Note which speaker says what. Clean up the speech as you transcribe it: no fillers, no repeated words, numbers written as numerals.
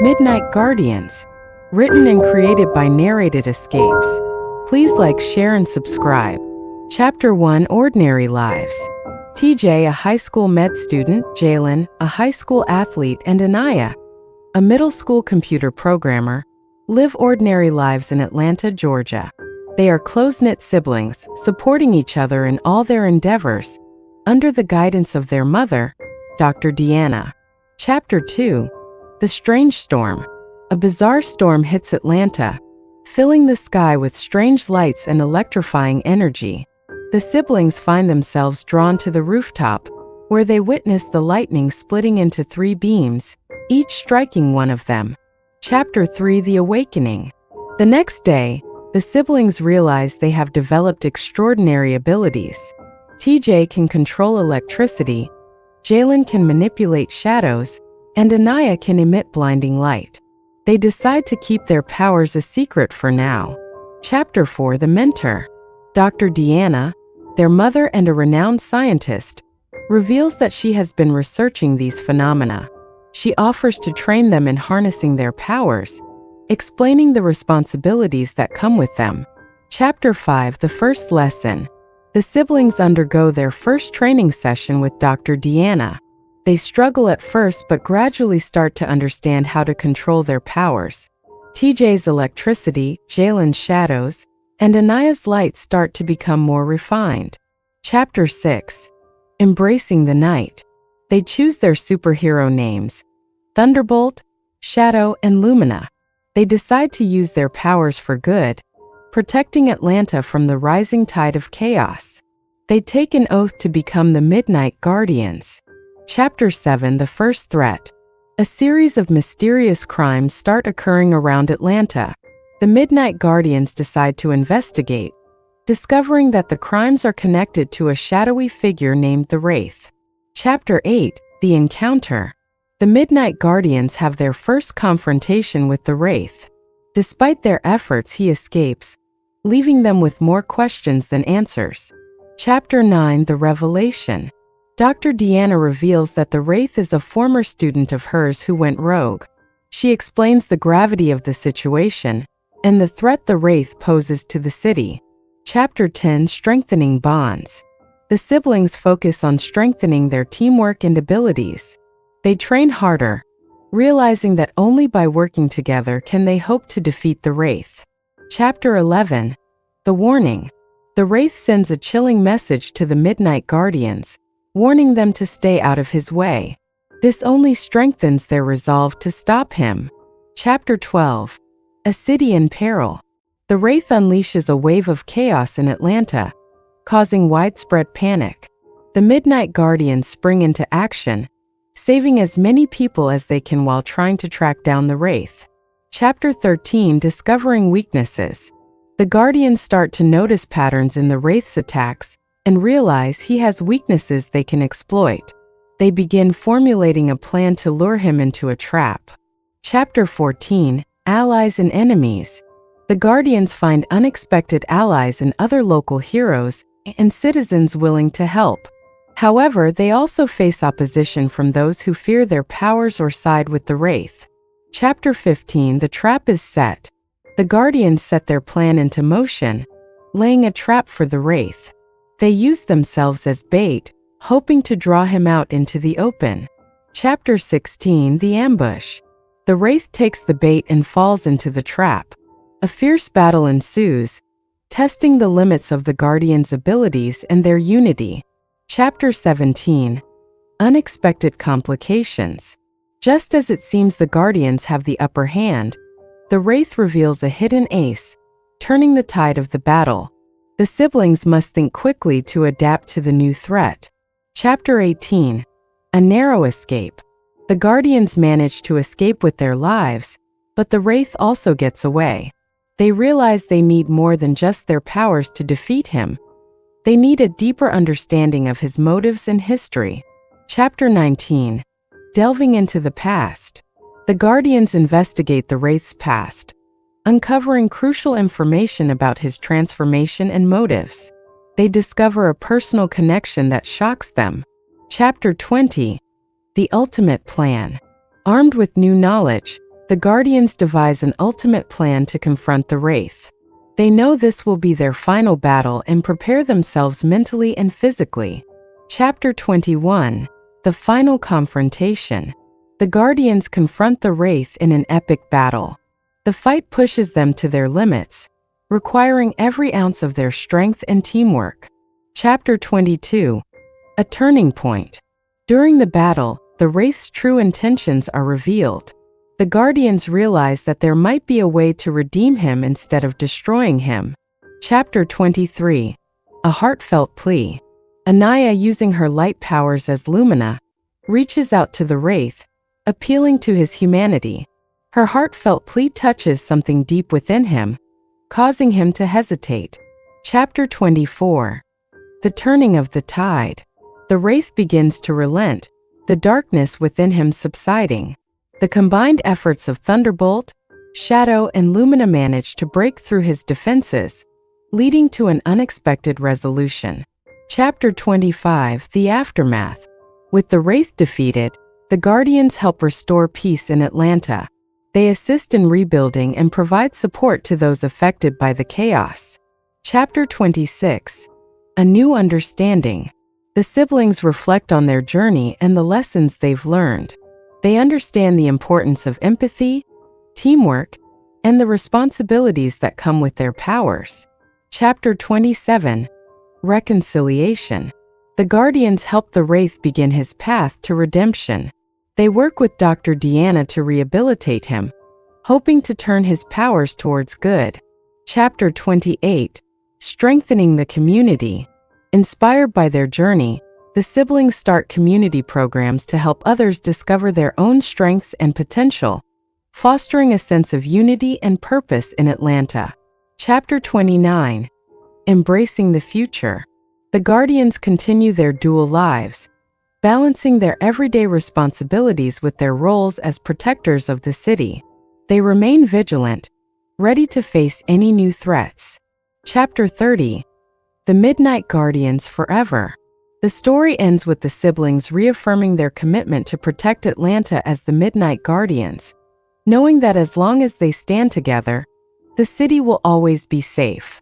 Speaker 1: Midnight Guardians. Written and created by Narrated Escapes. Please like, share, and subscribe. Chapter 1: Ordinary Lives. TJ, a high school med student, Jaylen, a high school athlete, and Aniyah, a middle school computer programmer, live ordinary lives in Atlanta, Georgia. They are close-knit siblings, supporting each other in all their endeavors, under the guidance of their mother, Dr. Deanna. Chapter 2: The Strange Storm. A bizarre storm hits Atlanta, filling the sky with strange lights and electrifying energy. The siblings find themselves drawn to the rooftop, where they witness the lightning splitting into 3 beams, each striking one of them. Chapter 3: The Awakening. The next day, the siblings realize they have developed extraordinary abilities. TJ can control electricity, Jaylen can manipulate shadows, and Aniyah can emit blinding light. They decide to keep their powers a secret for now. Chapter 4: The Mentor. Dr. Deanna, their mother and a renowned scientist, reveals that she has been researching these phenomena. She offers to train them in harnessing their powers, explaining the responsibilities that come with them. Chapter 5: The First Lesson. The siblings undergo their first training session with Dr. Deanna. They struggle at first but gradually start to understand how to control their powers. TJ's electricity, Jaylen's shadows, and Aniyah's light start to become more refined. Chapter 6: Embracing the Night. They choose their superhero names: Thunderbolt, Shadow, and Lumina. They decide to use their powers for good, protecting Atlanta from the rising tide of chaos. They take an oath to become the Midnight Guardians. Chapter 7: The First Threat. A series of mysterious crimes start occurring around Atlanta. The Midnight Guardians decide to investigate, discovering that the crimes are connected to a shadowy figure named the Wraith. Chapter 8: The Encounter. The Midnight Guardians have their first confrontation with the Wraith. Despite their efforts, he escapes, leaving them with more questions than answers. Chapter 9: The Revelation. Dr. Deanna reveals that the Wraith is a former student of hers who went rogue. She explains the gravity of the situation and the threat the Wraith poses to the city. Chapter 10: Strengthening Bonds. The siblings focus on strengthening their teamwork and abilities. They train harder, realizing that only by working together can they hope to defeat the Wraith. Chapter 11: The Warning. The Wraith sends a chilling message to the Midnight Guardians, warning them to stay out of his way. This only strengthens their resolve to stop him. Chapter 12: A City in Peril. The Wraith unleashes a wave of chaos in Atlanta, causing widespread panic. The Midnight Guardians spring into action, saving as many people as they can while trying to track down the Wraith. Chapter 13: Discovering Weaknesses. The Guardians start to notice patterns in the Wraith's attacks and realize he has weaknesses they can exploit. They begin formulating a plan to lure him into a trap. Chapter 14: Allies and Enemies. The Guardians find unexpected allies in other local heroes and citizens willing to help. However, they also face opposition from those who fear their powers or side with the Wraith. Chapter 15: The Trap is Set. The Guardians set their plan into motion, laying a trap for the Wraith. They use themselves as bait, hoping to draw him out into the open. Chapter 16: The Ambush. The Wraith takes the bait and falls into the trap. A fierce battle ensues, testing the limits of the Guardians' abilities and their unity. Chapter 17: Unexpected Complications. Just as it seems the Guardians have the upper hand, the Wraith reveals a hidden ace, turning the tide of the battle. The siblings must think quickly to adapt to the new threat. Chapter 18: A Narrow Escape. The Guardians manage to escape with their lives, but the Wraith also gets away. They realize they need more than just their powers to defeat him. They need a deeper understanding of his motives and history. Chapter 19: Delving into the Past. The Guardians investigate the Wraith's past, uncovering crucial information about his transformation and motives. They discover a personal connection that shocks them. Chapter 20: The Ultimate Plan. Armed with new knowledge, the Guardians devise an ultimate plan to confront the Wraith. They know this will be their final battle and prepare themselves mentally and physically. Chapter 21. The Final Confrontation. The Guardians confront the Wraith in an epic battle. The fight pushes them to their limits, requiring every ounce of their strength and teamwork. Chapter 22. A Turning Point. During the battle, the Wraith's true intentions are revealed. The Guardians realize that there might be a way to redeem him instead of destroying him. Chapter 23. A Heartfelt Plea. Aniyah, using her light powers as Lumina, reaches out to the Wraith, appealing to his humanity. Her heartfelt plea touches something deep within him, causing him to hesitate. Chapter 24. The Turning of the Tide. The Wraith begins to relent, the darkness within him subsiding. The combined efforts of Thunderbolt, Shadow, and Lumina manage to break through his defenses, leading to an unexpected resolution. Chapter 25. The Aftermath. With the Wraith defeated, the Guardians help restore peace in Atlanta. They assist in rebuilding and provide support to those affected by the chaos. Chapter 26. A New Understanding. The siblings reflect on their journey and the lessons they've learned. They understand the importance of empathy, teamwork, and the responsibilities that come with their powers. Chapter 27. Reconciliation. The Guardians help the Wraith begin his path to redemption. They work with Dr. Deanna to rehabilitate him, hoping to turn his powers towards good. Chapter 28. Strengthening the Community. Inspired by their journey, the siblings start community programs to help others discover their own strengths and potential, fostering a sense of unity and purpose in Atlanta. Chapter 29. Embracing the Future. The Guardians continue their dual lives, balancing their everyday responsibilities with their roles as protectors of the city. They remain vigilant, ready to face any new threats. Chapter 30. The Midnight Guardians Forever. The story ends with the siblings reaffirming their commitment to protect Atlanta as the Midnight Guardians, knowing that as long as they stand together, the city will always be safe.